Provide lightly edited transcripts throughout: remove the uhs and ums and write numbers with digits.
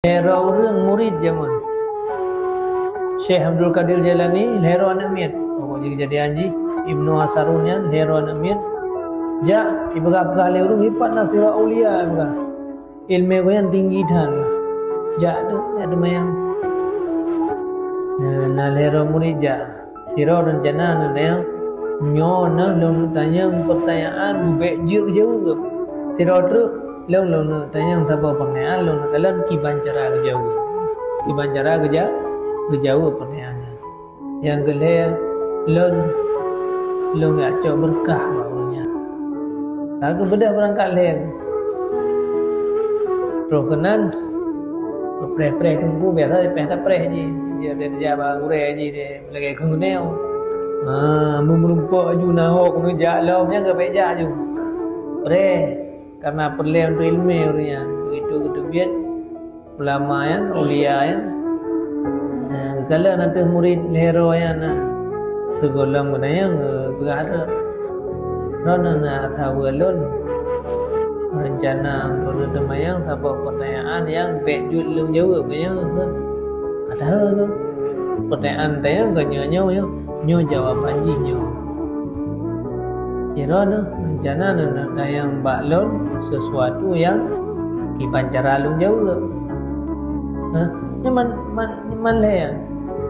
Hero orang murid zaman Syekh Abdul Qadir Jailani hero anak miat. Pokok kejadian ji Ibnu Asarun yan hero anak miat. Ja ibaga le urung hipat na sira aulia ibaga. Ilmu ko yan tinggi than. Ja ada mayang. Na hero murid ja. Hero rencana na yang nyo na long tanya pertanyaan bek jauh. Sira tu long tanya sabab pertanyaan long kalan kiban cara ke jauh. Kiban cara ke jauh pertanyaannya. Yang kedua long nggak coba berkah baunya. Aku beda berangkat leng. Terus kenan pre tunggu biasa di pre je. Dia jawab ure je dia lagi kenal. Memerumpak aju naho kena jalau nya ke beja aju. Pre karena perlu untuk ilmu orangnya. Begitu ketebiat ulama yan, ulia yan. Kalau nanti murid hero yan segolang yang berada Rona tahu alun rencana untuk demayang sabab pertanyaan yang bejut lung jauh punya ada tu pertanyaan tanya kenyo nyo jawaban nyo kira rencana nanda yang baklon sesuatu yang dipancara lung jauh nyaman le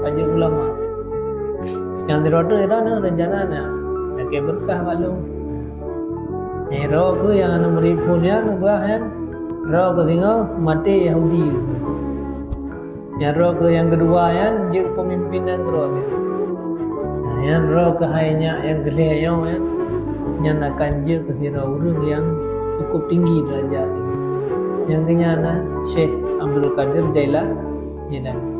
kaji ulama yang dirodo rencana nak berkah baklon Hero ke yang anak murid punya nubahan, roh ke tinggal mati Yahudi. Yang roh ke yang kedua yang jadi pemimpinan roh ke. Yang roh ke hanya yang kedua yang akan jadi ke sira urang yang cukup tinggi derajat. Yang kenyana Syekh Abdul Qadir Jailani.